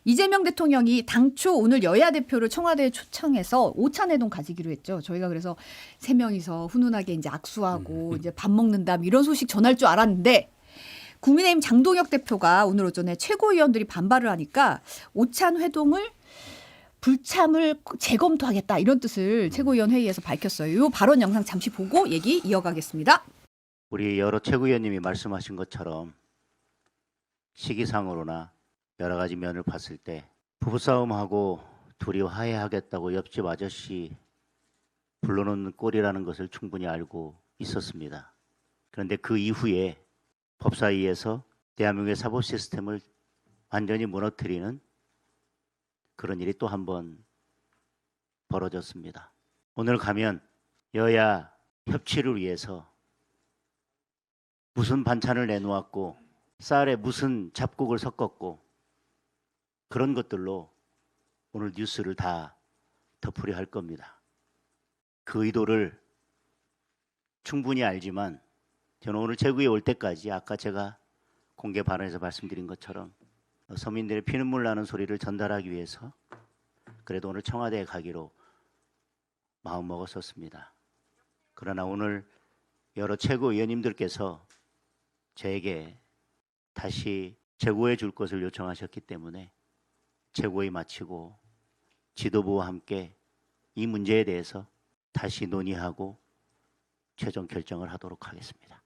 이재명 대통령이 당초 오늘 여야 대표를 청와대에 초청해서 오찬회동 가지기로 했죠. 저희가 그래서 세 명이서 훈훈하게 이제 악수하고 이제 밥 먹는다 이런 소식 전할 줄 알았는데 국민의힘 장동혁 대표가 오늘 오전에 최고위원들이 반발을 하니까 오찬회동을 불참을 재검토하겠다 이런 뜻을 최고위원 회의에서 밝혔어요. 이 발언 영상 잠시 보고 얘기 이어가겠습니다. 우리 여러 최고위원님이 말씀하신 것처럼 시기상으로나 여러 가지 면을 봤을 때 부부싸움하고 둘이 화해하겠다고 옆집 아저씨 불러놓는 꼴이라는 것을 충분히 알고 있었습니다. 그런데 그 이후에 법사위에서 대한민국의 사법 시스템을 완전히 무너뜨리는 그런 일이 또 한 번 벌어졌습니다. 오늘 가면 여야 협치를 위해서 무슨 반찬을 내놓았고 쌀에 무슨 잡곡을 섞었고 그런 것들로 오늘 뉴스를 다 덮으려 할 겁니다. 그 의도를 충분히 알지만 저는 오늘 최고위에 올 때까지 아까 제가 공개 발언에서 말씀드린 것처럼 서민들의 피눈물 나는 소리를 전달하기 위해서 그래도 오늘 청와대에 가기로 마음먹었었습니다. 그러나 오늘 여러 최고위원님들께서 저에게 다시 재고해 줄 것을 요청하셨기 때문에 최고위 마치고 지도부와 함께 이 문제에 대해서 다시 논의하고 최종 결정을 하도록 하겠습니다.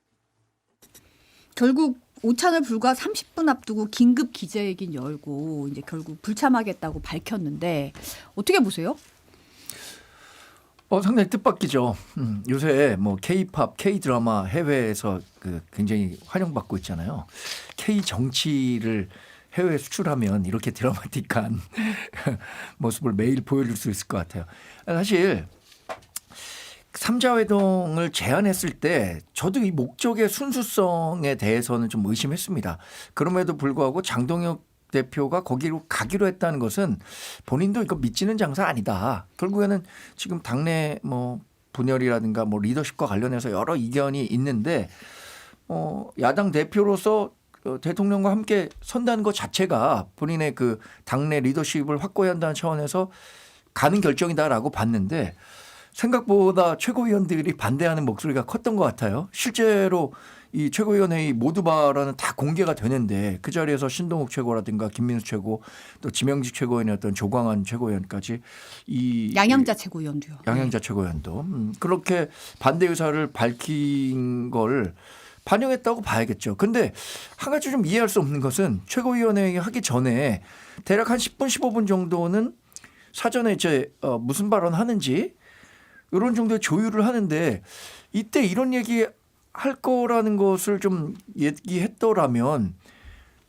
결국 오찬을 불과 30분 앞두고 긴급 기자회견 열고 이제 결국 불참하겠다고 밝혔는데 어떻게 보세요? 상당히 뜻밖이죠. 요새 뭐 K-팝, K-드라마 해외에서 굉장히 환영받고 있잖아요. K-정치를 해외에 수출하면 이렇게 드라마틱한 모습을 매일 보여줄 수 있을 것 같아요. 사실 3자 회동을 제안했을 때 저도 이 목적의 순수성에 대해서는 좀 의심했습니다. 그럼에도 불구하고 장동혁 대표가 거기로 가기로 했다는 것은 본인도 이거 믿지는 장사 아니다. 결국에는 지금 당내 뭐 분열이라든가 뭐 리더십과 관련해서 여러 이견이 있는데 야당 대표로서 대통령과 함께 선다는 것 자체가 본인의 그 당내 리더십을 확고히 한다는 차원에서 가는 결정이다라고 봤는데 생각보다 최고위원들이 반대하는 목소리가 컸던 것 같아요. 실제로 이 최고위원회의 모두 발언은 다 공개가 되는데 그 자리에서 신동욱 최고라든가 김민수 최고 또 지명직 최고위원이었던 조광한 최고위원까지 양양자 최고위원도요. 양양자 최고위원도 그렇게 반대 의사를 밝힌 걸 반영했다고 봐야겠죠. 근데 한 가지 좀 이해할 수 없는 것은 최고위원회의 하기 전에 대략 한 10분 15분 정도는 사전에 이제 무슨 발언 하는지 이런 정도의 조율을 하는데 이때 이런 얘기 할 거라는 것을 좀 얘기했더라면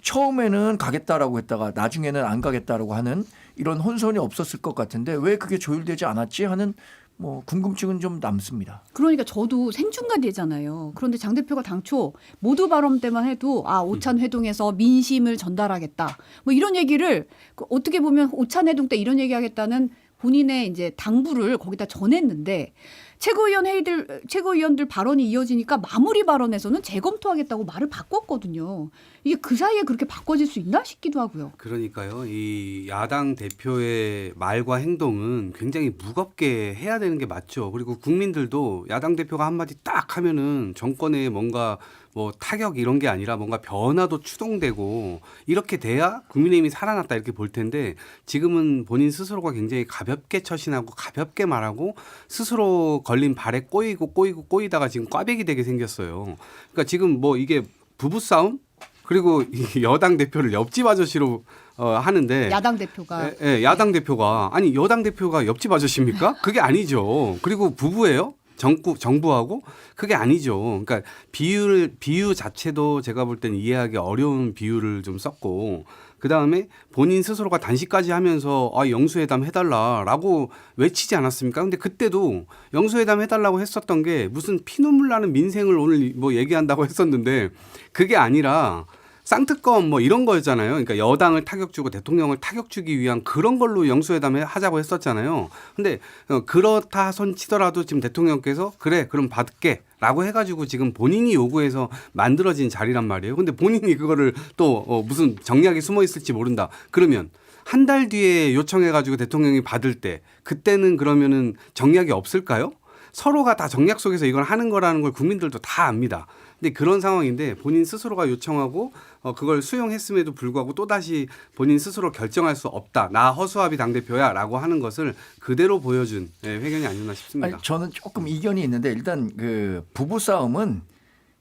처음에는 가겠다라고 했다가 나중에는 안 가겠다라고 하는 이런 혼선이 없었을 것 같은데 왜 그게 조율되지 않았지 하는 뭐 궁금증은 좀 남습니다. 그러니까 저도 생중간되잖아요. 그런데 장 대표가 당초 모두 발언 때만 해도 오찬 회동에서 민심을 전달하겠다. 뭐 이런 얘기를 어떻게 보면 오찬 회동 때 이런 얘기하겠다는 본인의 이제 당부를 거기다 전했는데 최고위원들 발언이 이어지니까 마무리 발언에서는 재검토하겠다고 말을 바꿨거든요. 이게 그 사이에 그렇게 바꿔질 수 있나 싶기도 하고요. 그러니까요. 이 야당 대표의 말과 행동은 굉장히 무겁게 해야 되는 게 맞죠. 그리고 국민들도 야당 대표가 한마디 딱 하면은 정권에 뭔가 뭐 타격 이런 게 아니라 뭔가 변화도 추동되고 이렇게 돼야 국민의힘이 살아났다 이렇게 볼 텐데 지금은 본인 스스로가 굉장히 가볍게 처신하고 가볍게 말하고 스스로 걸린 발에 꼬이다가 지금 꽈배기 되게 생겼어요. 그러니까 지금 뭐 이게 부부싸움? 그리고 여당 대표를 옆집 아저씨로 하는데 야당 대표가 야당 대표가 아니 여당 대표가 옆집 아저씨입니까? 그게 아니죠. 그리고 부부예요? 정부하고 그게 아니죠. 그러니까 비유 자체도 제가 볼 때는 이해하기 어려운 비유를 좀 썼고 그다음에 본인 스스로가 단식까지 하면서 영수회담 해달라라고 외치지 않았습니까? 근데 그때도 영수회담 해달라고 했었던 게 무슨 피눈물 나는 민생을 오늘 뭐 얘기한다고 했었는데 그게 아니라 쌍특검 뭐 이런 거였잖아요. 그러니까 여당을 타격 주고 대통령을 타격 주기 위한 그런 걸로 영수회담 하자고 했었잖아요. 근데 그렇다 손 치더라도 지금 대통령께서 그래 그럼 받을게 라고 해가지고 지금 본인이 요구해서 만들어진 자리란 말이에요. 근데 본인이 그거를 또 무슨 정략이 숨어 있을지 모른다. 그러면 한 달 뒤에 요청해가지고 대통령이 받을 때 그때는 그러면은 정략이 없을까요? 서로가 다 정략 속에서 이걸 하는 거라는 걸 국민들도 다 압니다. 근데 그런 상황인데 본인 스스로가 요청하고 그걸 수용했음에도 불구하고 또다시 본인 스스로 결정할 수 없다. 나 허수아비 당대표야 라고 하는 것을 그대로 보여준 회견이 아니었나 싶습니다. 아니, 저는 조금 이견이 있는데 일단 그 부부싸움은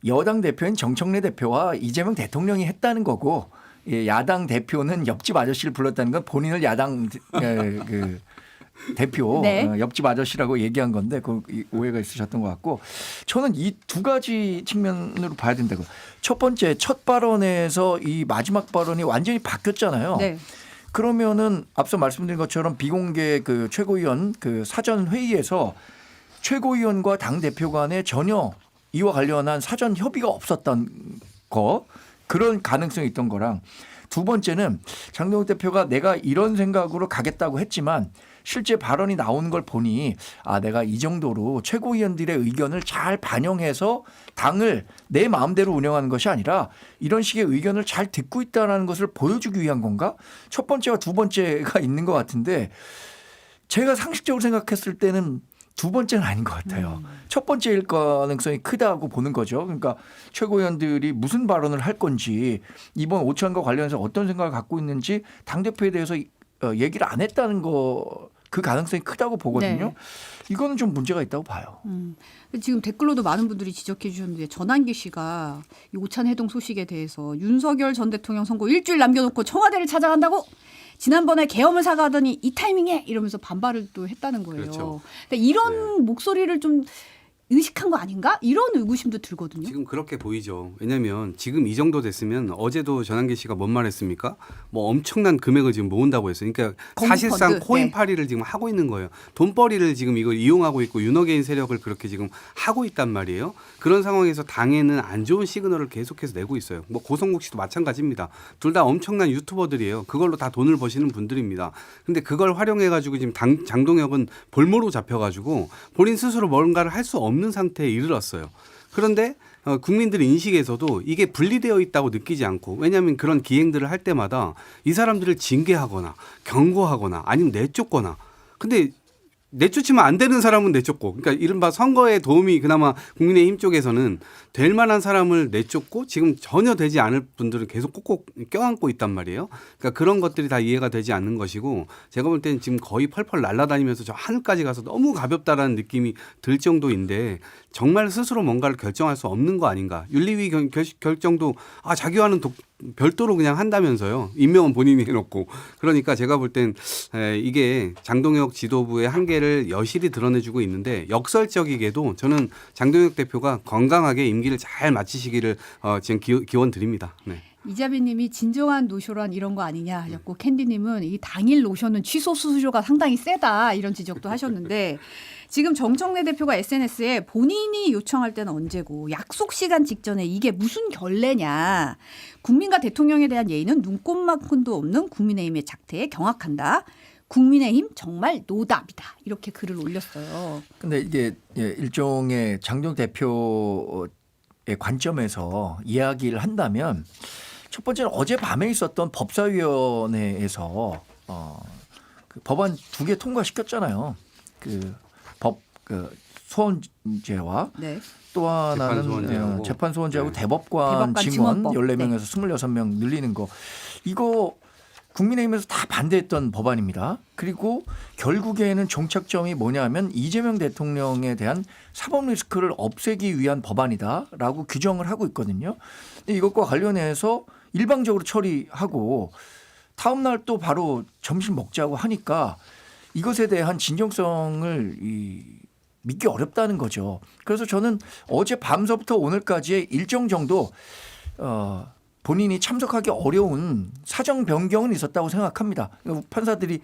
여당 대표인 정청래 대표와 이재명 대통령이 했다는 거고 예, 야당 대표는 옆집 아저씨를 불렀다는 건 본인을 야당 그 대표 네. 옆집 아저씨라고 얘기한 건데 그 오해가 있으셨던 것 같고 저는 이 두 가지 측면으로 봐야 된다고. 첫 번째 첫 발언에서 이 마지막 발언이 완전히 바뀌었잖아요. 네. 그러면은 앞서 말씀드린 것처럼 비공개 그 최고위원 그 사전 회의에서 최고위원과 당 대표 간에 전혀 이와 관련한 사전 협의가 없었던 거 그런 가능성이 있던 거랑 두 번째는 장동혁 대표가 내가 이런 생각으로 가겠다고 했지만 실제 발언이 나오는 걸 보니 아 내가 이 정도로 최고위원들의 의견을 잘 반영해서 당을 내 마음대로 운영하는 것이 아니라 이런 식의 의견을 잘 듣고 있다는 것을 보여주기 위한 건가? 첫 번째와 두 번째가 있는 것 같은데 제가 상식적으로 생각했을 때는 두 번째는 아닌 것 같아요. 첫 번째일 가능성이 크다고 보는 거죠. 그러니까 최고위원들이 무슨 발언을 할 건지 이번 오찬과 관련해서 어떤 생각을 갖고 있는지 당대표에 대해서 얘기를 안 했다는 거 그 가능성이 크다고 보거든요. 네. 이거는 좀 문제가 있다고 봐요. 지금 댓글로도 많은 분들이 지적해 주셨는데 전한기 씨가 이 오찬 해동 소식에 대해서 윤석열 전 대통령 선거 일주일 남겨놓고 청와대를 찾아간다고 지난번에 계엄을 사과하더니 이 타이밍에 이러면서 반발을 또 했다는 거예요. 그렇죠. 근데 이런 목소리를 좀 의식한 거 아닌가? 이런 의구심도 들거든요. 지금 그렇게 보이죠. 왜냐하면 지금 이 정도 됐으면 어제도 전한기 씨가 뭔 말했습니까? 뭐 엄청난 금액을 지금 모은다고 했어요. 그러니까 사실상 펀드, 코인팔이를 지금 하고 있는 거예요. 돈벌이를 지금 이걸 이용하고 있고 윤호개인 세력을 그렇게 지금 하고 있단 말이에요. 그런 상황에서 당에는 안 좋은 시그널을 계속해서 내고 있어요. 뭐 고성국 씨도 마찬가지입니다. 둘 다 엄청난 유튜버들이에요. 그걸로 다 돈을 버시는 분들입니다. 근데 그걸 활용해가지고 지금 장동혁은 볼모로 잡혀가지고 본인 스스로 뭔가를 할 수 없는 상태에 이르렀어요. 그런데 국민들의 인식에서도 이게 분리되어 있다고 느끼지 않고 왜냐하면 그런 기행들을 할 때마다 이 사람들을 징계하거나 경고하거나 아니면 내쫓거나 근데 내쫓으면 안 되는 사람은 내쫓고 그러니까 이른바 선거에 도움이 그나마 국민의힘 쪽에서는 될 만한 사람을 내쫓고 지금 전혀 되지 않을 분들은 계속 꼭꼭 껴안고 있단 말이에요. 그러니까 그런 것들이 다 이해가 되지 않는 것이고 제가 볼 때는 지금 거의 펄펄 날아다니면서 저 하늘까지 가서 너무 가볍다라는 느낌이 들 정도인데 정말 스스로 뭔가를 결정할 수 없는 거 아닌가. 윤리위 결정도 자기와는 별도로 그냥 한다면서요. 임명은 본인이 해놓고. 그러니까 제가 볼 땐 이게 장동혁 지도부의 한계를 여실히 드러내주고 있는데 역설적이게도 저는 장동혁 대표가 건강하게 임기를 잘 마치시기를 지금 기원 드립니다. 네. 이자비님이 진정한 노쇼란 이런 거 아니냐 하셨고 캔디님은 이 당일 노쇼는 취소 수수료가 상당히 세다 이런 지적도 하셨는데 지금 정청래 대표가 SNS에 본인이 요청할 때는 언제고 약속 시간 직전에 이게 무슨 결례냐. 국민과 대통령에 대한 예의는 눈꼽만큼도 없는 국민의힘의 작태에 경악한다. 국민의힘 정말 노답이다. 이렇게 글을 올렸어요. 근데 이게 일종의 장동혁 대표의 관점에서 이야기를 한다면 첫 번째는 어젯밤에 있었던 법사위원회에서 그 법안 2개 통과시켰잖아요. 그 소원제와 네. 또 하나는 재판소원제하고 대법관 증원 14명에서 26명 늘리는 거. 이거 국민의힘에서 다 반대했던 법안입니다. 그리고 결국에는 종착점이 뭐냐면 이재명 대통령에 대한 사법 리스크를 없애기 위한 법안이다라고 규정을 하고 있거든요. 근데 이것과 관련해서 일방적으로 처리하고 다음 날 또 바로 점심 먹자고 하니까 이것에 대한 진정성을 믿기 어렵다는 거죠. 그래서 저는 어제 밤서부터 오늘까지의 일정 정도 본인이 참석하기 어려운 사정 변경은 있었다고 생각합니다. 판사들이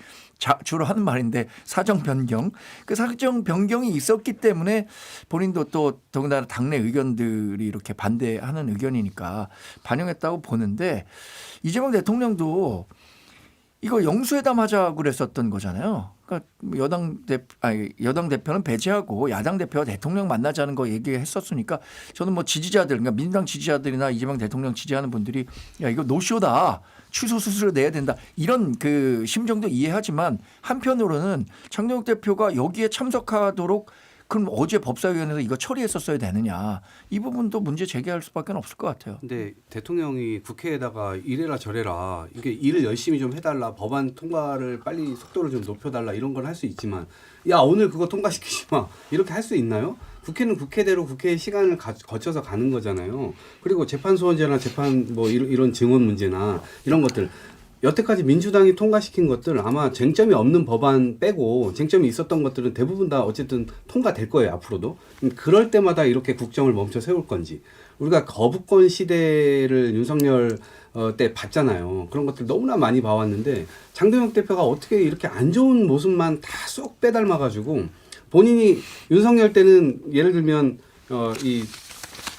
주로 하는 말인데 사정 변경. 그 사정 변경이 있었기 때문에 본인도 또 더군다나 당내 의견들이 이렇게 반대하는 의견이니까 반영했다고 보는데 이재명 대통령도 이거 영수회담 하자고 그랬었던 거잖아요. 그러니까 여당 대표는 배제하고 야당 대표와 대통령 만나자는 거 얘기했었으니까 저는 뭐 지지자들, 그러니까 민주당 지지자들이나 이재명 대통령 지지하는 분들이 야 이거 노쇼다. 취소 수수료 내야 된다. 이런 그 심정도 이해하지만 한편으로는 장동혁 대표가 여기에 참석하도록 그럼 어제 법사위원회에서 이거 처리했었어야 되느냐. 이 부분도 문제 제기할 수밖에 없을 것 같아요. 근데 대통령이 국회에다가 이래라 저래라 이게 일을 열심히 좀 해달라 법안 통과를 빨리 속도를 좀 높여달라 이런 걸 할 수 있지만 야 오늘 그거 통과시키지 마 이렇게 할 수 있나요? 국회는 국회대로 국회의 시간을 거쳐서 가는 거잖아요. 그리고 재판 소원제나 재판 뭐 이런 증언 문제나 이런 것들 여태까지 민주당이 통과시킨 것들 아마 쟁점이 없는 법안 빼고 쟁점이 있었던 것들은 대부분 다 어쨌든 통과될 거예요 앞으로도. 그럴 때마다 이렇게 국정을 멈춰 세울 건지 우리가 거부권 시대를 윤석열 때 봤잖아요. 그런 것들 너무나 많이 봐왔는데 장동혁 대표가 어떻게 이렇게 안 좋은 모습만 다 쏙 빼닮아가지고 본인이 윤석열 때는 예를 들면 이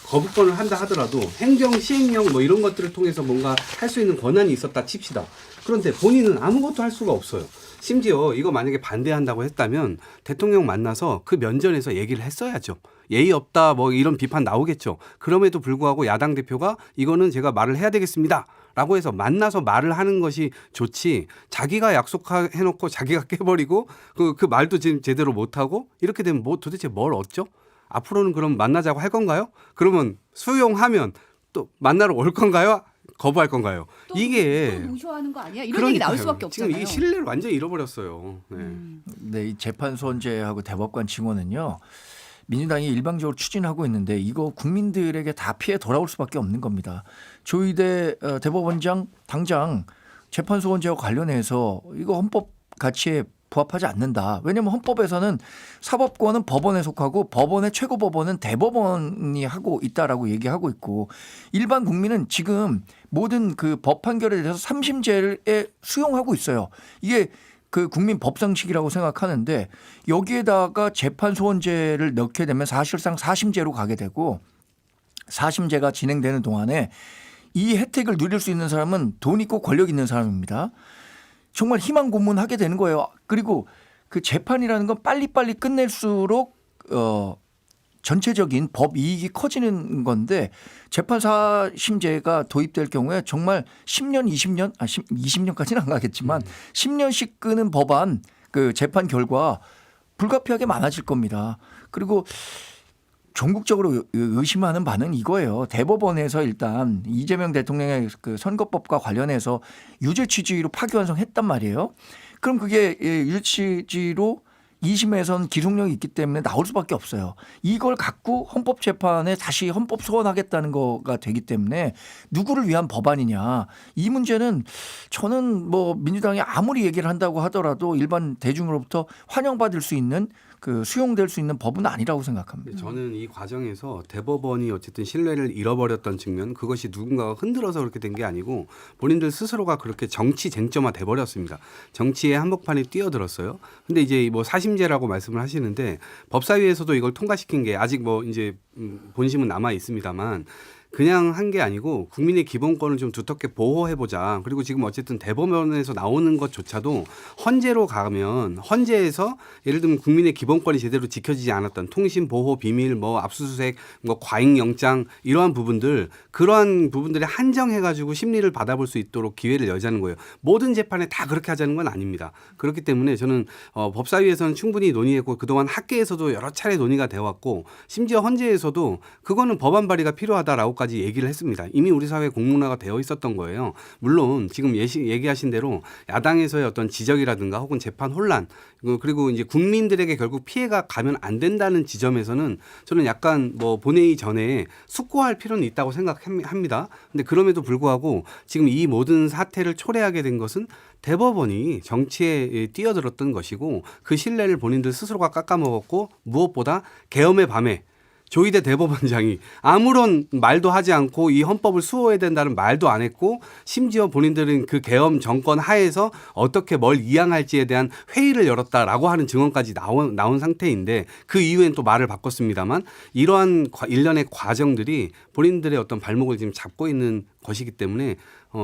거부권을 한다 하더라도 행정 시행령 뭐 이런 것들을 통해서 뭔가 할 수 있는 권한이 있었다 칩시다. 그런데 본인은 아무것도 할 수가 없어요. 심지어 이거 만약에 반대한다고 했다면 대통령 만나서 그 면전에서 얘기를 했어야죠. 예의 없다 뭐 이런 비판 나오겠죠. 그럼에도 불구하고 야당 대표가 이거는 제가 말을 해야 되겠습니다. 라고 해서 만나서 말을 하는 것이 좋지 자기가 약속해놓고 자기가 깨버리고 그 말도 지금 제대로 못하고 이렇게 되면 뭐 도대체 뭘 얻죠? 앞으로는 그럼 만나자고 할 건가요? 그러면 수용하면 또 만나러 올 건가요? 거부할 건가요? 이게 또 무효하는 거 아니야? 이런 얘기 나올 수밖에 없잖아요. 지금 이 신뢰를 완전히 잃어버렸어요. 네. 네, 이 재판 소원제하고 대법관 증언은요. 민주당이 일방적으로 추진하고 있는데 이거 국민들에게 다 피해 돌아올 수밖에 없는 겁니다. 조희대 대법원장 당장 재판 소원제와 관련해서 이거 헌법 가치에 부합하지 않는다. 왜냐하면 헌법에서는 사법권은 법원에 속하고 법원의 최고법원은 대법원이 하고 있다라고 얘기하고 있고 일반 국민은 지금 모든 그 법 판결에 대해서 3심제에 수용하고 있어요. 이게 그 국민 법상식이라고 생각하는데 여기에다가 재판 소원제를 넣게 되면 사실상 4심제로 가게 되고 4심제가 진행되는 동안에 이 혜택을 누릴 수 있는 사람은 돈 있고 권력 있는 사람입니다. 정말 희망 고문하게 되는 거예요. 그리고 그 재판이라는 건 빨리빨리 끝낼수록 전체적인 법 이익이 커지는 건데 재판 4심제가 도입될 경우에 정말 10년, 20년, 20년까지는 안 가겠지만 10년씩 끄는 법안 그 재판 결과 불가피하게 많아질 겁니다. 그리고 전국적으로 의심하는 바는 이거예요. 대법원에서 일단 이재명 대통령의 그 선거법과 관련해서 유죄 취지로 파기환송했단 말이에요. 그럼 그게 유죄 취지로 2심에서는 기속력이 있기 때문에 나올 수밖에 없어요. 이걸 갖고 헌법재판에 다시 헌법 소원하겠다는 거가 되기 때문에 누구를 위한 법안이냐. 이 문제는 저는 뭐 민주당이 아무리 얘기를 한다고 하더라도 일반 대중으로부터 환영받을 수 있는 그 수용될 수 있는 법은 아니라고 생각합니다. 저는 이 과정에서 대법원이 어쨌든 신뢰를 잃어버렸던 측면 그것이 누군가가 흔들어서 그렇게 된 게 아니고 본인들 스스로가 그렇게 정치 쟁점화 돼버렸습니다. 정치의 한복판에 뛰어들었어요. 근데 이제 뭐 사심제라고 말씀을 하시는데 법사위에서도 이걸 통과시킨 게 아직 뭐 이제 본심은 남아 있습니다만 그냥 한 게 아니고 국민의 기본권을 좀 두텁게 보호해보자. 그리고 지금 어쨌든 대법원에서 나오는 것조차도 헌재로 가면 헌재에서 예를 들면 국민의 기본권이 제대로 지켜지지 않았던 통신 보호 비밀 뭐 압수수색 뭐 과잉 영장 이러한 부분들 그러한 부분들에 한정해가지고 심리를 받아볼 수 있도록 기회를 여자는 거예요. 모든 재판에 다 그렇게 하자는 건 아닙니다. 그렇기 때문에 저는 법사위에서는 충분히 논의했고 그동안 학계에서도 여러 차례 논의가 되어 왔고 심지어 헌재에서도 그거는 법안 발의가 필요하다라고 까지 얘기를 했습니다. 이미 우리 사회에 공론화가 되어 있었던 거예요. 물론 지금 얘기하신 대로 야당에서의 어떤 지적이라든가 혹은 재판 혼란 그리고 이제 국민들에게 결국 피해가 가면 안 된다는 지점에서는 저는 약간 뭐 본회의 전에 숙고할 필요는 있다고 생각합니다. 근데 그럼에도 불구하고 지금 이 모든 사태를 초래하게 된 것은 대법원이 정치에 뛰어들었던 것이고 그 신뢰를 본인들 스스로가 깎아먹었고 무엇보다 계엄의 밤에 조희대 대법원장이 아무런 말도 하지 않고 이 헌법을 수호해야 된다는 말도 안 했고 심지어 본인들은 그 계엄 정권 하에서 어떻게 뭘 이양할지에 대한 회의를 열었다라고 하는 증언까지 나온 상태인데 그 이후엔 또 말을 바꿨습니다만 이러한 일련의 과정들이 본인들의 어떤 발목을 지금 잡고 있는 것이기 때문에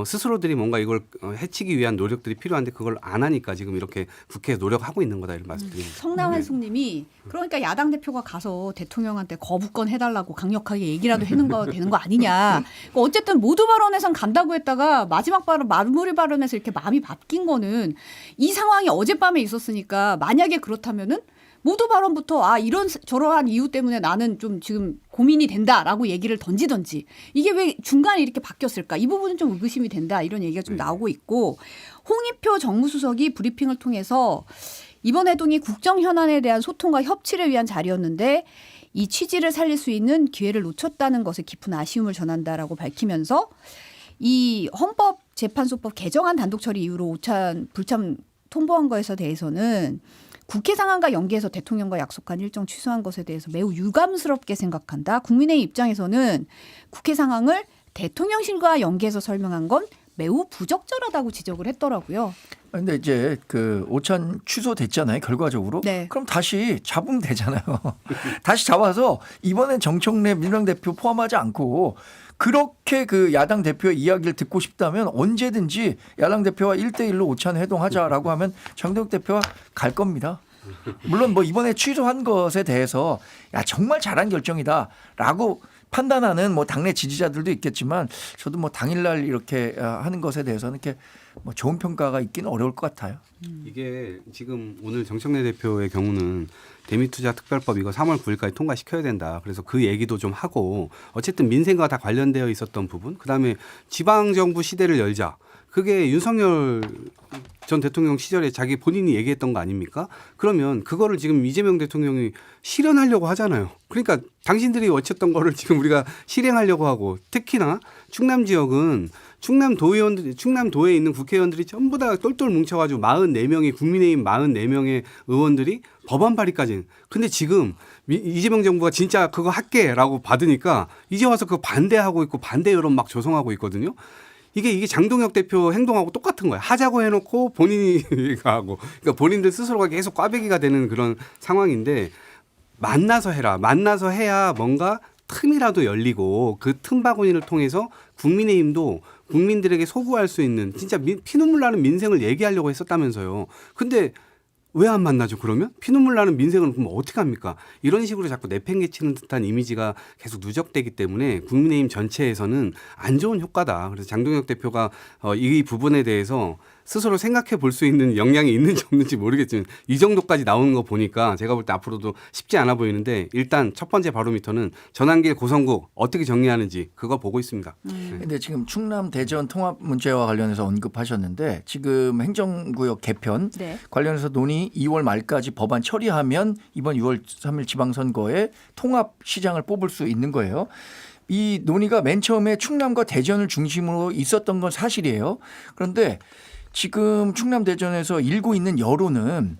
스스로들이 뭔가 이걸 해치기 위한 노력들이 필요한데 그걸 안 하니까 지금 이렇게 국회에 노력하고 있는 거다 이런 말씀드립니다. 성남 한숙님이 그러니까 야당 대표가 가서 대통령한테 거부권 해달라고 강력하게 얘기라도 해는 거 되는 거 아니냐. 그러니까 어쨌든 모두 발언에선 간다고 했다가 마지막 발언 마무리 발언에서 이렇게 마음이 바뀐 거는 이 상황이 어젯밤에 있었으니까 만약에 그렇다면은 모두 발언부터 이런 저러한 이유 때문에 나는 좀 지금 고민이 된다라고 얘기를 던지던지 이게 왜 중간에 이렇게 바뀌었을까 이 부분은 좀 의구심이 된다 이런 얘기가 좀 나오고 있고 홍익표 정무수석이 브리핑을 통해서 이번 회동이 국정 현안에 대한 소통과 협치를 위한 자리였는데 이 취지를 살릴 수 있는 기회를 놓쳤다는 것에 깊은 아쉬움을 전한다라고 밝히면서 이 헌법재판소법 개정안 단독 처리 이후로 오찬 불참 통보한 것에 대해서는 국회 상황과 연계해서 대통령과 약속한 일정 취소한 것에 대해서 매우 유감스럽게 생각한다. 국민의 입장에서는 국회 상황을 대통령실과 연계해서 설명한 건 매우 부적절하다고 지적을 했더라고요. 근데 이제 그 오찬 취소됐잖아요, 결과적으로. 네. 그럼 다시 잡으면 되잖아요. 다시 잡아서 이번엔 정청래 민주당 대표 포함하지 않고 그렇게 그 야당 대표의 이야기를 듣고 싶다면 언제든지 야당 대표와 1대1로 오찬 회동하자라고 하면 장동혁 대표가 갈 겁니다. 물론 뭐 이번에 취소한 것에 대해서 야 정말 잘한 결정이다라고 판단하는 뭐 당내 지지자들도 있겠지만 저도 뭐 당일날 이렇게 하는 것에 대해서는 이렇게 뭐 좋은 평가가 있기는 어려울 것 같아요. 이게 지금 오늘 정청래 대표의 경우는 대미투자특별법 이거 3월 9일까지 통과시켜야 된다. 그래서 그 얘기도 좀 하고 어쨌든 민생과 다 관련되어 있었던 부분. 그다음에 지방정부 시대를 열자. 그게 윤석열 전 대통령 시절에 자기 본인이 얘기했던 거 아닙니까? 그러면 그거를 지금 이재명 대통령이 실현하려고 하잖아요. 그러니까 당신들이 외쳤던 거를 지금 우리가 실행하려고 하고 특히나 충남 지역은 충남도에 있는 국회의원들이 전부 다 똘똘 뭉쳐가지고 44명이 국민의힘 44명의 의원들이 법안 발의까지. 근데 지금 이재명 정부가 진짜 그거 할게라고 받으니까 이제 와서 그거 반대하고 있고 반대 여론 막 조성하고 있거든요. 이게 장동혁 대표 행동하고 똑같은 거야. 하자고 해놓고 본인이 하고. 그러니까 본인들 스스로가 계속 꽈배기가 되는 그런 상황인데 만나서 해라. 만나서 해야 뭔가 틈이라도 열리고 그 틈바구니를 통해서 국민의힘도 국민들에게 소구할 수 있는 진짜 피눈물 나는 민생을 얘기하려고 했었다면서요. 근데 왜 안 만나죠 그러면? 피눈물 나는 민생을 그럼 어떻게 합니까? 이런 식으로 자꾸 내팽개치는 듯한 이미지가 계속 누적되기 때문에 국민의힘 전체에서는 안 좋은 효과다. 그래서 장동혁 대표가 이 부분에 대해서 스스로 생각해 볼 수 있는 역량이 있는지 없는지 모르겠지만 이 정도까지 나오는 거 보니까 제가 볼 때 앞으로도 쉽지 않아 보이는데 일단 첫 번째 바로미터는 전환길 고성국 어떻게 정리하는지 그거 보고 있습니다. 근데 지금 충남 대전 통합 문제와 관련해서 언급하셨는데 지금 행정구역 개편 네. 관련해서 논의 2월 말까지 법안 처리하면 이번 6월 3일 지방선거에 통합시장을 뽑을 수 있는 거예요. 이 논의가 맨 처음에 충남과 대전을 중심으로 있었던 건 사실이에요. 그런데 지금 충남 대전에서 일고 있는 여론은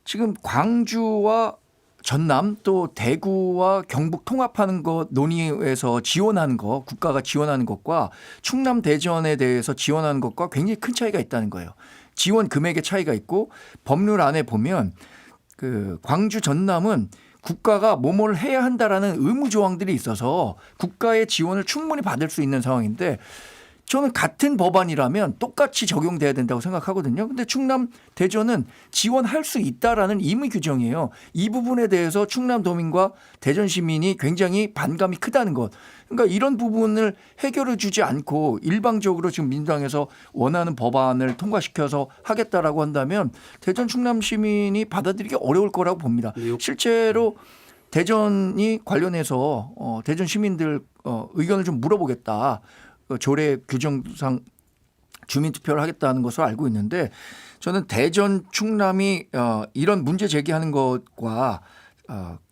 지금 광주와 전남 또 대구와 경북 통합하는 것 논의에서 지원하는 것 국가가 지원하는 것과 충남 대전에 대해서 지원하는 것과 굉장히 큰 차이가 있다는 거예요. 지원 금액의 차이가 있고 법률 안에 보면 그 광주 전남은 국가가 뭐뭐를 해야 한다라는 의무 조항들이 있어서 국가의 지원을 충분히 받을 수 있는 상황인데 저는 같은 법안이라면 똑같이 적용돼야 된다고 생각하거든요. 근데 충남 대전은 지원할 수 있다라는 임의 규정이에요. 이 부분에 대해서 충남도민과 대전 시민이 굉장히 반감이 크다는 것. 그러니까 이런 부분을 해결해 주지 않고 일방적으로 지금 민주당에서 원하는 법안을 통과시켜서 하겠다라고 한다면 대전 충남 시민이 받아들이기 어려울 거라고 봅니다. 실제로 대전이 관련해서 대전 시민들 의견을 좀 물어보겠다. 조례 규정상 주민투표를 하겠다는 것을 알고 있는데 저는 대전 충남이 이런 문제 제기하는 것과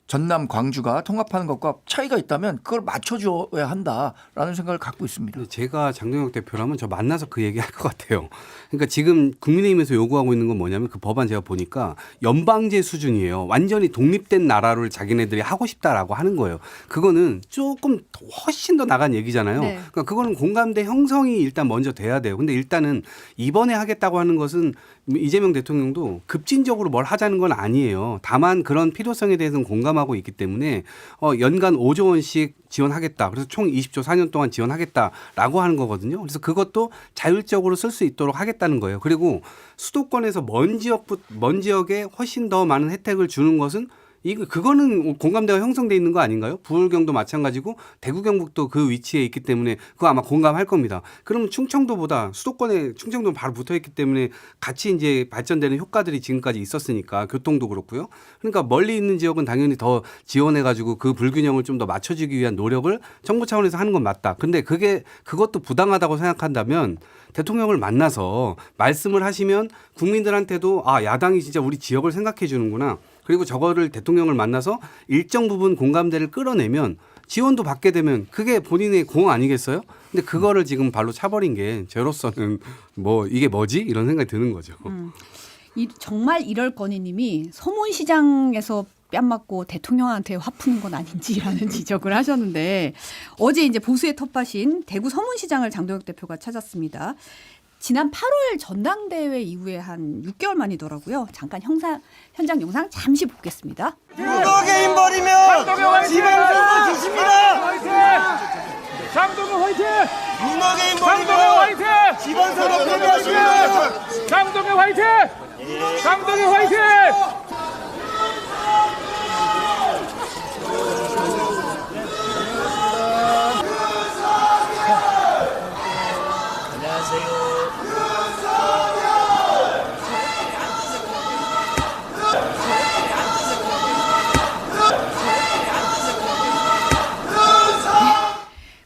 전남 광주가 통합하는 것과 차이가 있다면 그걸 맞춰줘야 한다라는 생각을 갖고 있습니다. 제가 장동혁 대표라면 저 만나서 그 얘기할 것 같아요. 그러니까 지금 국민의힘에서 요구하고 있는 건 뭐냐면 그 법안 제가 보니까 연방제 수준이에요. 완전히 독립된 나라를 자기네들이 하고 싶다라고 하는 거예요. 그거는 조금 훨씬 더 나간 얘기잖아요. 네. 그러니까 그거는 공감대 형성이 일단 먼저 돼야 돼요. 근데 일단은 이번에 하겠다고 하는 것은 이재명 대통령도 급진적으로 뭘 하자는 건 아니에요. 다만 그런 필요성에 대해서는 공감 공감하고 있기 때문에 연간 5조 원씩 지원하겠다. 그래서 총 20조 4년 동안 지원하겠다라고 하는 거거든요. 그래서 그것도 자율적으로 쓸 수 있도록 하겠다는 거예요. 그리고 수도권에서 먼 지역에 훨씬 더 많은 혜택을 주는 것은 그거는 공감대가 형성돼 있는 거 아닌가요? 부울경도 마찬가지고 대구 경북도 그 위치에 있기 때문에 그거 아마 공감할 겁니다. 그러면 충청도보다 충청도는 바로 붙어 있기 때문에 같이 이제 발전되는 효과들이 지금까지 있었으니까 교통도 그렇고요. 그러니까 멀리 있는 지역은 당연히 더 지원해 가지고 그 불균형을 좀 더 맞춰주기 위한 노력을 정부 차원에서 하는 건 맞다. 근데 그것도 부당하다고 생각한다면 대통령을 만나서 말씀을 하시면 국민들한테도 야당이 진짜 우리 지역을 생각해 주는구나. 그리고 저거를 대통령을 만나서 일정 부분 공감대를 끌어내면 지원도 받게 되면 그게 본인의 공 아니겠어요? 근데 그거를 지금 발로 차버린 게 저로서는 이게 뭐지? 이런 생각이 드는 거죠. 정말 이럴 건희님이 서문시장에서 뺨 맞고 대통령한테 화푸는 건 아닌지라는 지적을 하셨는데 어제 이제 보수의 텃밭인 대구 서문시장을 장동혁 대표가 찾았습니다. 지난 8월 전당대회 이후에 한 6개월 만이더라고요. 잠깐 현장 영상 잠시 보겠습니다. 유도개인 버리면 지방선거 지십니다. 장동혁 화이팅! 유도개인 장동혁 버리면 화이팅! 지방선거 패배하십니다. 장동혁 화이팅! 장동혁 화이팅!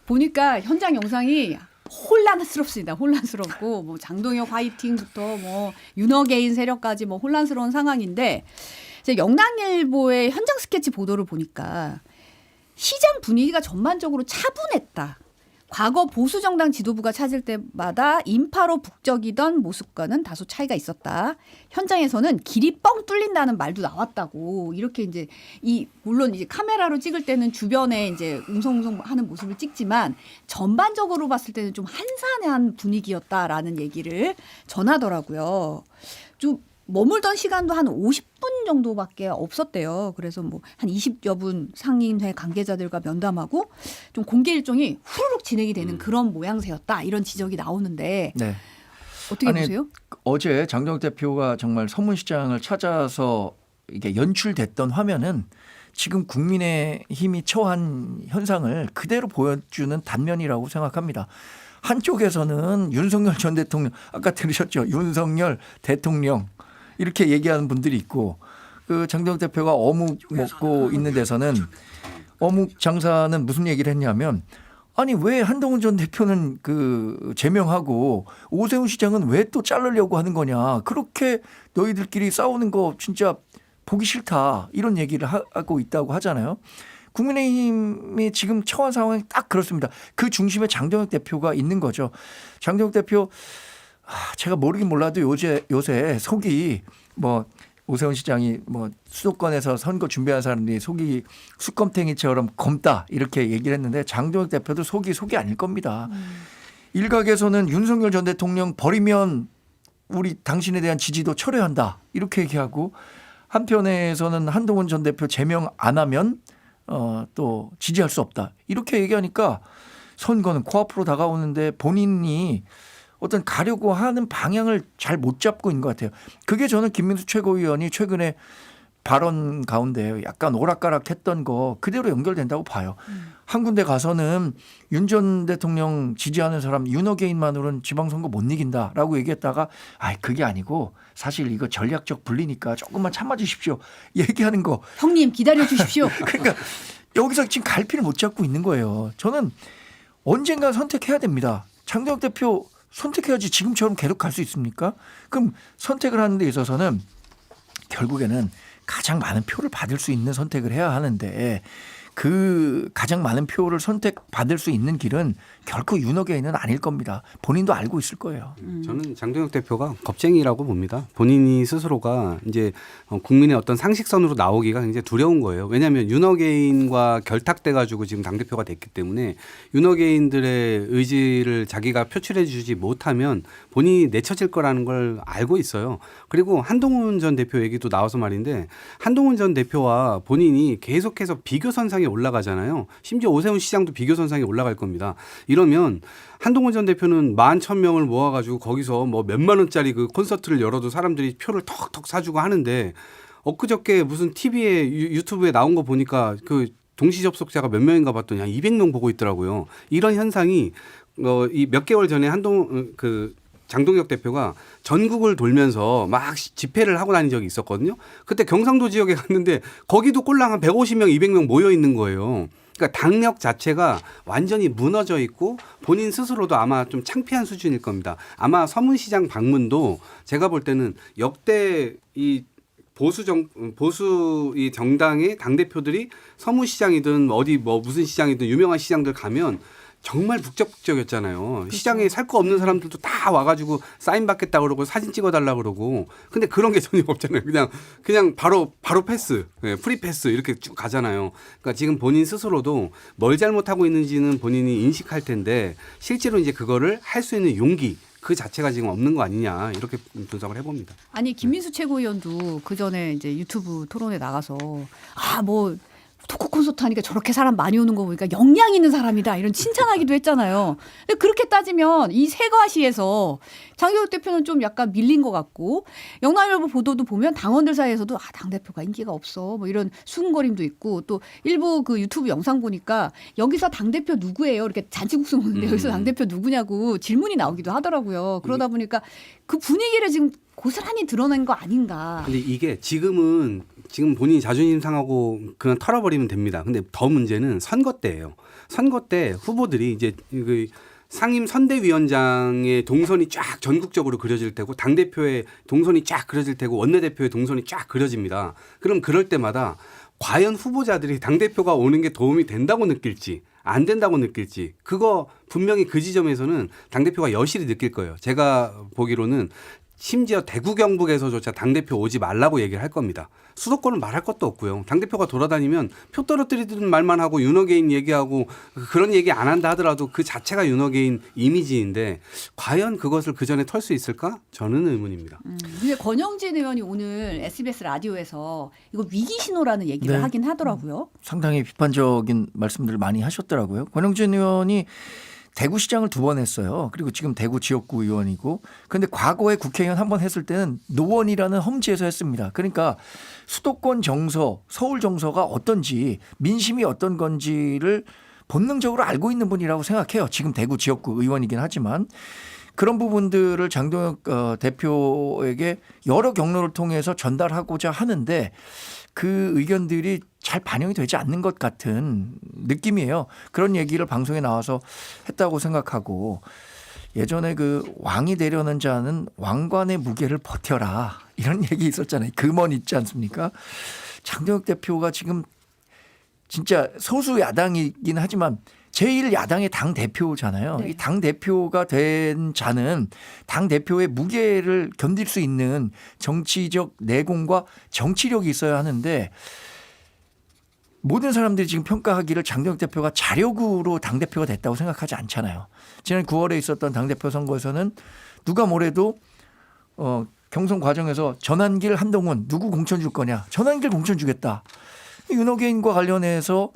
보니까 현장 영상이 혼란스럽습니다. 혼란스럽고 뭐 장동혁 화이팅부터 뭐 윤어게인 세력까지 뭐 혼란스러운 상황인데 영남일보의 현장 스케치 보도를 보니까 시장 분위기가 전반적으로 차분했다. 과거 보수 정당 지도부가 찾을 때마다 인파로 북적이던 모습과는 다소 차이가 있었다. 현장에서는 길이 뻥 뚫린다는 말도 나왔다고. 이렇게 이제 물론 이제 카메라로 찍을 때는 주변에 이제 웅성웅성하는 모습을 찍지만 전반적으로 봤을 때는 좀 한산한 분위기였다라는 얘기를 전하더라고요. 좀 머물던 시간도 한 50분 정도밖에 없었대요. 그래서 뭐 한 20여 분 상임회 관계자들과 면담하고 좀 공개 일정이 후루룩 진행이 되는 그런 모양새였다. 이런 지적이 나오는데 네. 어떻게 보세요? 어제 장동혁 대표가 정말 서문시장을 찾아서 이게 연출됐던 화면은 지금 국민의힘이 처한 현상을 그대로 보여주는 단면이라고 생각합니다. 한쪽에서는 윤석열 전 대통령, 아까 들으셨죠? 윤석열 대통령 이렇게 얘기하는 분들이 있고 그 장동혁 대표가 어묵 먹고 있는 데서는 어묵 장사는 무슨 얘기를 했냐면 아니 왜 한동훈 전 대표는 그 제명하고 오세훈 시장은 왜 또 자르려고 하는 거냐. 그렇게 너희들끼리 싸우는 거 진짜 보기 싫다. 이런 얘기를 하고 있다고 하잖아요. 국민의힘이 지금 처한 상황이 딱 그렇습니다. 그 중심에 장동혁 대표가 있는 거죠. 장동혁 대표 제가 모르긴 몰라도 요새 속이 뭐 오세훈 시장이 뭐 수도권에서 선거 준비하는 사람들이 속이 수검탱이처럼 검다 이렇게 얘기를 했는데 장동혁 대표도 속이 아닐 겁니다. 일각에서는 윤석열 전 대통령 버리면 우리 당신에 대한 지지도 철회한다 이렇게 얘기하고 한편에서는 한동훈 전 대표 제명 안 하면 또 지지할 수 없다 이렇게 얘기하니까 선거는 코앞으로 다가오는데 본인이 어떤 가려고 하는 방향을 잘 못 잡고 있는 것 같아요. 그게 저는 김민수 최고위원이 최근에 발언 가운데 약간 오락가락했던 거 그대로 연결된다고 봐요. 한 군데 가서는 윤 전 대통령 지지하는 사람 윤어게인만으로는 지방선거 못 이긴다라고 얘기했다가 그게 아니고 사실 이거 전략적 불리니까 조금만 참아주십시오. 얘기하는 거. 형님 기다려 주십시오. 그러니까 여기서 지금 갈피를 못 잡고 있는 거예요. 저는 언젠가 선택해야 됩니다. 장동혁 대표 선택해야지 지금처럼 계속 갈 수 있습니까? 그럼 선택을 하는 데 있어서는 결국에는 가장 많은 표를 받을 수 있는 선택을 해야 하는데 그 가장 많은 표를 선택받을 수 있는 길은 결코 윤호개인은 아닐 겁니다. 본인도 알고 있을 거예요. 저는 장동혁 대표가 겁쟁이라고 봅니다. 본인이 스스로가 이제 국민의 어떤 상식선으로 나오기가 굉장히 두려운 거예요. 왜냐하면 윤호개인과 결탁돼 가지고 지금 당대표가 됐기 때문에 윤호개인들의 의지를 자기가 표출해 주지 못하면 본인이 내쳐질 거라는 걸 알고 있어요. 그리고 한동훈 전 대표 얘기도 나와서 말인데 한동훈 전 대표와 본인이 계속해서 비교선상에 올라가잖아요. 심지어 오세훈 시장도 비교선상에 올라갈 겁니다. 이러면 한동훈 전 대표는 11,000명을 모아가지고 거기서 뭐 몇만 원짜리 그 콘서트를 열어도 사람들이 표를 턱턱 사주고 하는데 엊그저께 무슨 TV에 유튜브에 나온 거 보니까 그 동시 접속자가 몇 명인가 봤더니 한 200명 보고 있더라고요. 이런 현상이 이 몇 개월 전에 장동혁 대표가 전국을 돌면서 막 집회를 하고 다닌 적이 있었거든요. 그때 경상도 지역에 갔는데 거기도 꼴랑 한 150명, 200명 모여 있는 거예요. 그러니까 당력 자체가 완전히 무너져 있고 본인 스스로도 아마 좀 창피한 수준일 겁니다. 아마 서문시장 방문도 제가 볼 때는 역대 이 보수 이 정당의 당대표들이 서문시장이든 어디 뭐 무슨 시장이든 유명한 시장들 가면 정말 북적북적이었잖아요. 그렇죠. 시장에 살 거 없는 사람들도 다 와가지고 사인 받겠다 그러고 사진 찍어달라 그러고. 근데 그런 게 전혀 없잖아요. 그냥 바로 패스, 프리 패스 이렇게 쭉 가잖아요. 그러니까 지금 본인 스스로도 뭘 잘못하고 있는지는 본인이 인식할 텐데 실제로 이제 그거를 할 수 있는 용기. 그 자체가 지금 없는 거 아니냐 이렇게 분석을 해봅니다. 아니 김민수 최고위원도 그 전에 이제 유튜브 토론에 나가서 토크 콘서트 하니까 저렇게 사람 많이 오는 거 보니까 역량 있는 사람이다 이런 칭찬하기도 했잖아요. 근데 그렇게 따지면 이 세 가시에서 장동혁 대표는 좀 약간 밀린 것 같고 영남일보 보도도 보면 당원들 사이에서도 당대표가 인기가 없어 뭐 이런 수군거림도 있고 또 일부 그 유튜브 영상 보니까 여기서 당대표 누구예요? 이렇게 잔치국수 먹는데 여기서 당대표 누구냐고 질문이 나오기도 하더라고요. 그러다 보니까 그 분위기를 지금 고스란히 드러낸 거 아닌가. 근데 이게 지금 본인이 자존심 상하고 그냥 털어버리면 됩니다. 근데 더 문제는 선거 때예요. 선거 때 후보들이 이제 그 상임 선대위원장의 동선이 쫙 전국적으로 그려질 테고 당대표의 동선이 쫙 그려질 테고 원내대표의 동선이 쫙 그려집니다. 그럼 그럴 때마다 과연 후보자들이 당대표가 오는 게 도움이 된다고 느낄지 안 된다고 느낄지 그거 분명히 그 지점에서는 당대표가 여실히 느낄 거예요. 제가 보기로는 심지어 대구 경북에서조차 당대표 오지 말라고 얘기를 할 겁니다. 수도권은 말할 것도 없고요. 당대표가 돌아다니면 표 떨어뜨리는 말만 하고 윤호개인 얘기하고 그런 얘기 안 한다 하더라도 그 자체가 윤호개인 이미지인데 과연 그것을 그 전에 털 수 있을까? 저는 의문입니다. 근데 권영진 의원이 오늘 SBS 라디오에서 이거 위기 신호라는 얘기를 네. 하긴 하더라고요. 상당히 비판적인 말씀들을 많이 하셨더라고요. 권영진 의원이 대구시장을 2번 했어요. 그리고 지금 대구 지역구 의원이고. 그런데 과거에 국회의원 한 번 했을 때는 노원이라는 험지에서 했습니다. 그러니까 수도권 정서, 서울 정서가 어떤지 민심이 어떤 건지를 본능적으로 알고 있는 분이라고 생각해요. 지금 대구 지역구 의원이긴 하지만. 그런 부분들을 장동혁 대표에게 여러 경로를 통해서 전달하고자 하는데 그 의견들이 잘 반영이 되지 않는 것 같은 느낌이에요. 그런 얘기를 방송에 나와서 했다고 생각하고 예전에 그 왕이 되려는 자는 왕관의 무게를 버텨라 이런 얘기 있었잖아요. 금언 있지 않습니까? 장동혁 대표가 지금 진짜 소수 야당이긴 하지만 제1야당의 당대표잖아요. 네. 이 당대표가 된 자는 당대표의 무게를 견딜 수 있는 정치적 내공과 정치력이 있어야 하는데 모든 사람들이 지금 평가하기를 장동혁 대표가 자력으로 당대표가 됐다고 생각하지 않잖아요. 지난 9월에 있었던 당대표 선거에서는 누가 뭐래도 경선 과정에서 전환길 한동훈 누구 공천 줄 거냐. 전환길 공천 주겠다. 윤호개인과 관련해서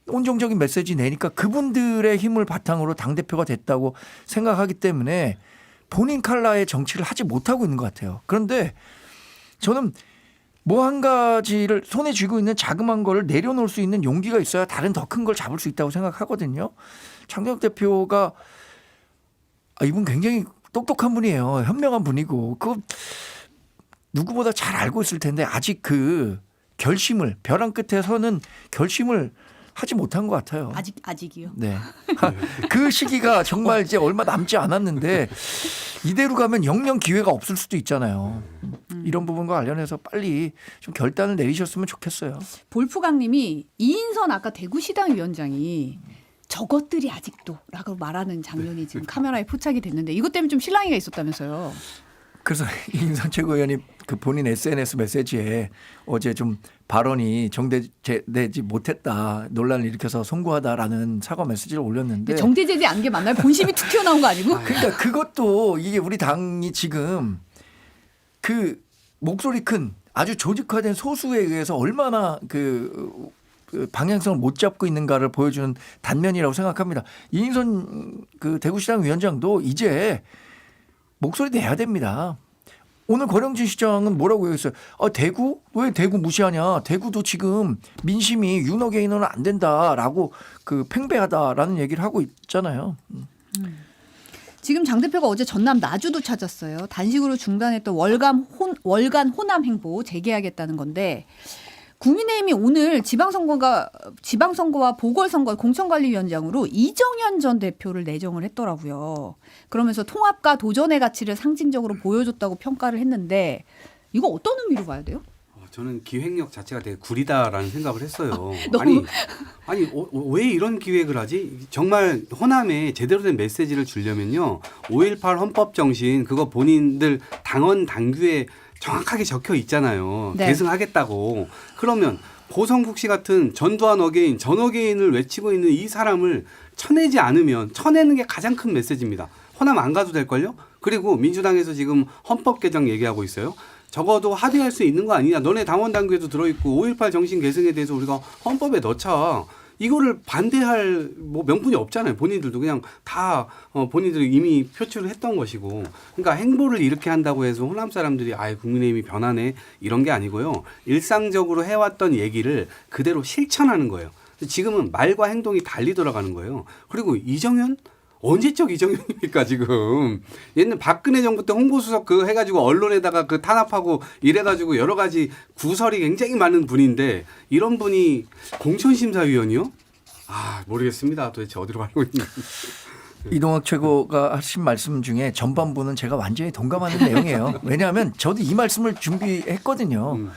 온정적인 메시지 내니까 그분들의 힘을 바탕으로 당대표가 됐다고 생각하기 때문에 본인 칼라의 정치를 하지 못하고 있는 것 같아요. 그런데 저는 뭐 한 가지를 손에 쥐고 있는 자그마한 거를 내려놓을 수 있는 용기가 있어야 다른 더 큰 걸 잡을 수 있다고 생각하거든요. 장동혁 대표가 이분 굉장히 똑똑한 분이에요. 현명한 분이고 그거 누구보다 잘 알고 있을 텐데 아직 그 결심을 벼랑 끝에 서는 결심을 하지 못한 것 같아요. 아직이요. 네. 그 시기가 정말 이제 얼마 남지 않았는데 이대로 가면 영영 기회가 없을 수도 있잖아요. 이런 부분과 관련해서 빨리 좀 결단을 내리셨으면 좋겠어요. 볼프강님이 이인선 아까 대구시당 위원장이 저것들이 아직도라고 말하는 장면이 지금 카메라에 포착이 됐는데 이것 때문에 좀 실랑이가 있었다면서요. 그래서 이인선 최고위원이 그 본인 SNS 메시지에 어제 좀 발언이 정제되지 못했다, 논란을 일으켜서 송구하다라는 사과 메시지를 올렸는데 정제되지 않은 게 맞나요? 본심이 툭 튀어나온 거 아니고? 그러니까 그것도 이게 우리 당이 지금 그 목소리 큰 아주 조직화된 소수에 의해서 얼마나 그 방향성을 못 잡고 있는가를 보여주는 단면이라고 생각합니다. 이인선 그 대구시당 위원장도 이제 목소리 내야 됩니다. 오늘 권영진 시장은 뭐라고 얘기했어요? 대구? 왜 대구 무시하냐? 대구도 지금 민심이 윤호개인은 안 된다라고 그 팽배하다라는 얘기를 하고 있잖아요. 지금 장 대표가 어제 전남 나주도 찾았어요. 단식으로 중단했던 월간 호남 행보 재개하겠다는 건데 국민의힘이 오늘 지방선거와 보궐선거 공천관리위원장으로 이정현 전 대표를 내정을 했더라고요. 그러면서 통합과 도전의 가치를 상징적으로 보여줬다고 평가를 했는데 이거 어떤 의미로 봐야 돼요? 저는 기획력 자체가 되게 구리다라는 생각을 했어요. 너무- 아니 왜 이런 기획을 하지? 정말 호남에 제대로 된 메시지를 주려면요. 5.18 헌법 정신 그거 본인들 당원 당규에 정확하게 적혀 있잖아요. 네. 계승하겠다고. 그러면 고성국 씨 같은 전두환 어게인, 전 어게인을 외치고 있는 이 사람을 쳐내지 않으면 쳐내는 게 가장 큰 메시지입니다. 호남 안 가도 될걸요? 그리고 민주당에서 지금 헌법 개정 얘기하고 있어요. 적어도 합의할 수 있는 거 아니냐. 너네 당원 당규에도 들어있고 5.18 정신 계승에 대해서 우리가 헌법에 넣자. 이거를 반대할 뭐 명분이 없잖아요. 본인들도 그냥 다 본인들이 이미 표출을 했던 것이고. 그러니까 행보를 이렇게 한다고 해서 호남 사람들이 국민의힘이 변하네 이런 게 아니고요. 일상적으로 해왔던 얘기를 그대로 실천하는 거예요. 지금은 말과 행동이 달리 돌아가는 거예요. 그리고 이정현? 언제적 이정현입니까 지금. 옛날 박근혜 정부 때 홍보수석 그 해가지고 언론에다가 그 탄압하고 이래가지고 여러 가지 구설이 굉장히 많은 분인데 이런 분이 공천심사위원이요? 모르겠습니다. 도대체 어디로 가고 있는지. 이동학 최고가 하신 말씀 중에 전반부는 제가 완전히 동감하는 내용이에요. 왜냐하면 저도 이 말씀을 준비했거든요.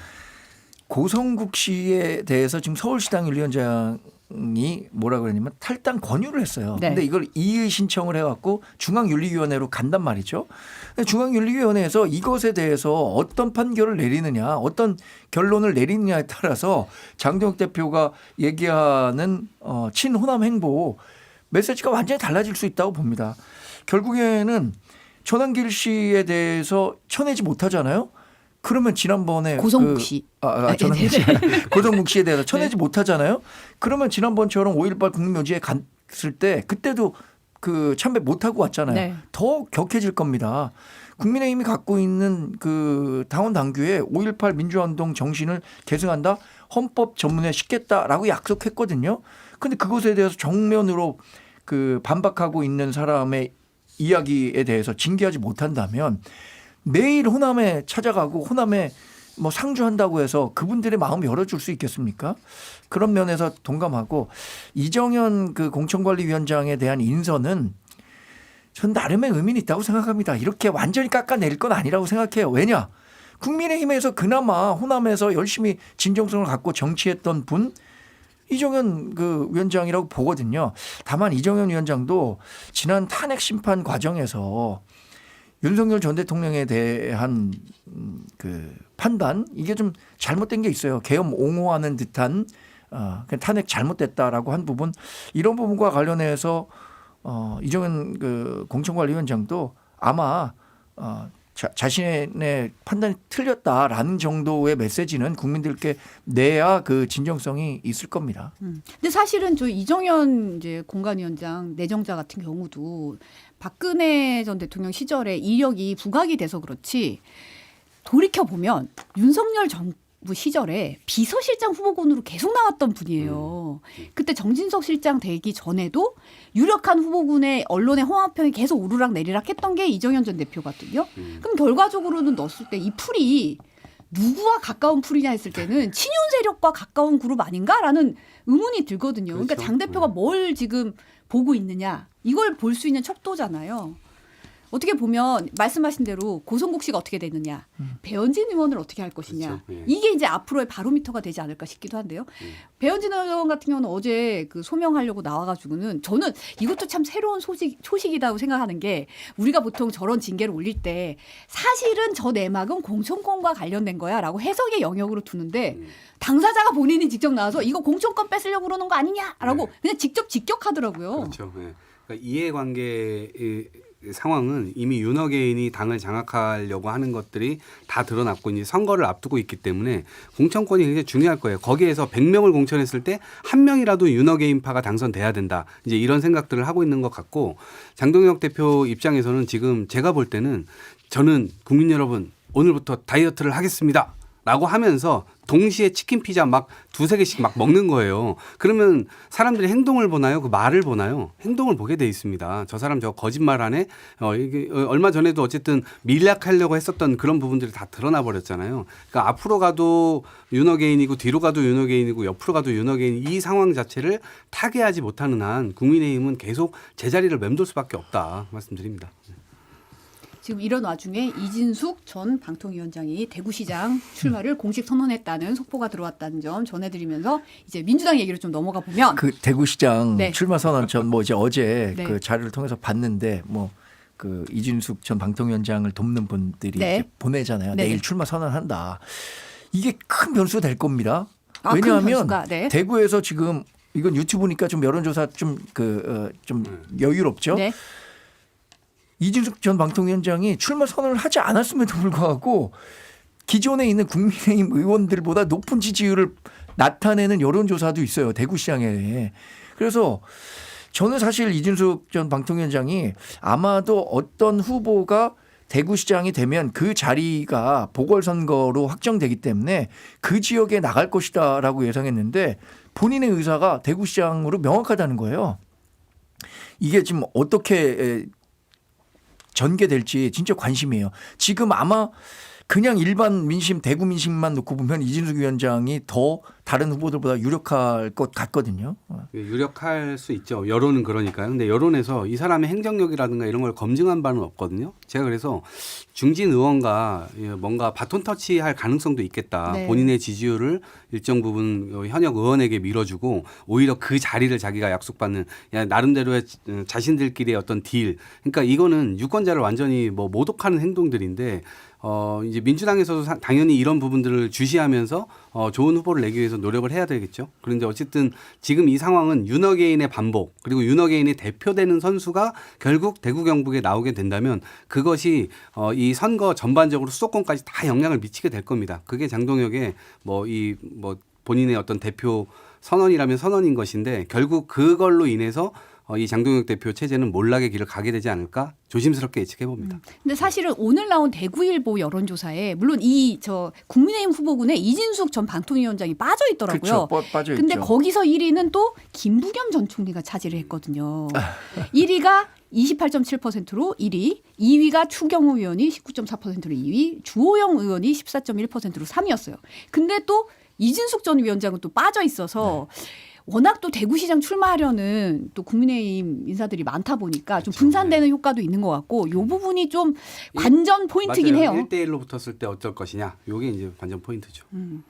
고성국 씨에 대해서 지금 서울시당 위원장이 뭐라 그러냐면 탈당 권유를 했어요. 네. 근데 이걸 이의 신청을 해갖고 중앙윤리위원회로 간단 말이죠. 근데 중앙윤리위원회에서 이것에 대해서 어떤 판결을 내리느냐, 어떤 결론을 내리느냐에 따라서 장동혁 대표가 얘기하는 친호남 행보 메시지가 완전히 달라질 수 있다고 봅니다. 결국에는 전한길 씨에 대해서 쳐내지 못하잖아요. 그러면 지난번에 고성국 씨. 전한길 씨. 고성국 씨에 대해서 쳐내지 못하잖아요. 그러면 지난번처럼 5.18 국민묘지에 갔을 때 그때도 그 참배 못하고 왔잖아요. 네. 더 격해질 겁니다. 국민의힘이 갖고 있는 그 당원 당규에 5.18 민주화운동 정신을 계승한다, 헌법 전문에 싣겠다라고 약속했거든요. 그런데 그것에 대해서 정면으로 그 반박하고 있는 사람의 이야기에 대해서 징계하지 못한다면 매일 호남에 찾아가고 호남에 뭐 상주한다고 해서 그분들의 마음 열어줄 수 있겠습니까? 그런 면에서 동감하고 이정현 그 공천관리위원장에 대한 인선은 전 나름의 의미는 있다고 생각합니다. 이렇게 완전히 깎아내릴 건 아니라고 생각해요. 왜냐? 국민의힘에서 그나마 호남에서 열심히 진정성을 갖고 정치했던 분 이정현 그 위원장이라고 보거든요. 다만 이정현 위원장도 지난 탄핵 심판 과정에서 윤석열 전 대통령에 대한 그 판단 이게 좀 잘못된 게 있어요. 계엄 옹호하는 듯한 탄핵 잘못됐다라고 한 부분 이런 부분과 관련해서 이정현 그 공천관리위원장도 아마 자신의 판단이 틀렸다라는 정도의 메시지는 국민들께 내야 그 진정성이 있을 겁니다. 근데 사실은 저 이정현 이제 공관위원장 내정자 같은 경우도 박근혜 전 대통령 시절에 이력이 부각이 돼서 그렇지 돌이켜 보면 윤석열 정부 시절에 비서실장 후보군으로 계속 나왔던 분이에요. 그때 정진석 실장 되기 전에도 유력한 후보군의 언론의 홍합평이 계속 오르락 내리락 했던 게 이정현 전 대표거든요. 그럼 결과적으로는 넣었을 때 이 풀이 누구와 가까운 풀이냐 했을 때는 친윤 세력과 가까운 그룹 아닌가라는 의문이 들거든요. 그러니까 그렇죠. 장 대표가 뭘 지금 보고 있느냐 이걸 볼 수 있는 척도잖아요. 어떻게 보면 말씀하신 대로 고성국 씨가 어떻게 되느냐, 배현진 의원을 어떻게 할 것이냐, 그렇죠. 예. 이게 이제 앞으로의 바로미터가 되지 않을까 싶기도 한데요. 배현진 의원 같은 경우는 어제 그 소명하려고 나와가지고는 저는 이것도 참 새로운 소식이라고 생각하는 게 우리가 보통 저런 징계를 올릴 때 사실은 저 내막은 공천권과 관련된 거야라고 해석의 영역으로 두는데 당사자가 본인이 직접 나와서 이거 공천권 뺏으려고 그러는 거 아니냐라고 네. 그냥 직접 직격하더라고요. 그렇죠. 예. 그러니까 이해관계 상황은 이미 윤호개인이 당을 장악하려고 하는 것들이 다 드러났고 이제 선거를 앞두고 있기 때문에 공천권이 굉장히 중요할 거예요. 거기에서 100명을 공천했을 때 한 명이라도 윤호개인파가 당선돼야 된다. 이제 이런 생각들을 하고 있는 것 같고 장동혁 대표 입장에서는 지금 제가 볼 때는 저는 국민 여러분 오늘부터 다이어트를 하겠습니다. 라고 하면서 동시에 치킨 피자 막 2-3개씩 막 먹는 거예요. 그러면 사람들이 행동을 보나요? 그 말을 보나요? 행동을 보게 돼 있습니다. 저 사람 저거 거짓말하네? 이게 얼마 전에도 어쨌든 밀약하려고 했었던 그런 부분들이 다 드러나 버렸잖아요. 그러니까 앞으로 가도 윤호개인이고 뒤로 가도 윤호개인이고 옆으로 가도 윤호개인 이 상황 자체를 타개하지 못하는 한 국민의힘은 계속 제자리를 맴돌 수밖에 없다 말씀드립니다. 지금 이런 와중에 이진숙 전 방통위원장이 대구시장 출마를 공식 선언했다는 속보가 들어왔다는 점 전해드리면서 이제 민주당 얘기로 좀 넘어가 보면 그 대구시장 네. 출마 선언 전 뭐 이제 어제 네. 그 자료를 통해서 봤는데 뭐 그 이준숙 전 방통위원장을 돕는 분들이 네. 이제 보내잖아요. 네. 내일 출마 선언한다. 이게 큰 변수가 될 겁니다. 아, 큰 왜냐하면 변수가, 네. 대구에서 지금 이건 유튜브니까 좀 여론조사 좀 좀 여유롭죠. 네. 이준숙 전 방통위원장이 출마 선언을 하지 않았음에도 불구하고 기존에 있는 국민의힘 의원들보다 높은 지지율을 나타내는 여론조사도 있어요. 대구시장에. 그래서 저는 사실 이준숙 전 방통위원장이 아마도 어떤 후보가 대구시장이 되면 그 자리가 보궐선거로 확정되기 때문에 그 지역에 나갈 것이다라고 예상했는데 본인의 의사가 대구시장으로 명확하다는 거예요. 이게 지금 어떻게 전개될지 진짜 관심이에요. 지금 아마 그냥 일반 민심, 대구 민심만 놓고 보면 이진숙 위원장이 더 다른 후보들보다 유력할 것 같거든요. 유력할 수 있죠. 여론은 그러니까요. 근데 여론에서 이 사람의 행정력이라든가 이런 걸 검증한 바는 없거든요. 제가 그래서 중진 의원과 뭔가 바톤 터치할 가능성도 있겠다. 네. 본인의 지지율을 일정 부분 현역 의원에게 밀어주고 오히려 그 자리를 자기가 약속받는 나름대로의 자신들끼리의 어떤 딜. 그러니까 이거는 유권자를 완전히 뭐 모독하는 행동들인데 이제 민주당에서도 당연히 이런 부분들을 주시하면서 좋은 후보를 내기 위해서 노력을 해야 되겠죠. 그런데 어쨌든 지금 이 상황은 윤호개인의 반복 그리고 윤호개인이 대표되는 선수가 결국 대구 경북에 나오게 된다면 그것이 이 선거 전반적으로 수도권까지 다 영향을 미치게 될 겁니다. 그게 장동혁의 뭐 본인의 어떤 대표 선언이라면 선언인 것인데 결국 그걸로 인해서 이 장동혁 대표 체제는 몰락의 길을 가게 되지 않을까 조심스럽게 예측해 봅니다. 근데 사실은 오늘 나온 대구일보 여론조사에 물론 국민의힘 후보군에 이진숙 전 방통위원장이 빠져 있더라고요. 그렇죠. 빠져 근데 있죠. 거기서 1위는 또 김부겸 전 총리가 차지를 했거든요. 1위가 28.7%로 1위, 2위가 추경호 의원이 19.4%로 2위, 주호영 의원이 14.1%로 3위였어요. 근데 또 이진숙 전 위원장은 또 빠져 있어서 워낙 또 대구시장 출마하려는 또 국민의힘 인사들이 많다 보니까 좀 분산되는 효과도 있는 것 같고 이 부분이 좀 관전 포인트긴 맞아요. 해요. 1대1로 붙었을 때 어쩔 것이냐. 이게 이제 관전 포인트죠.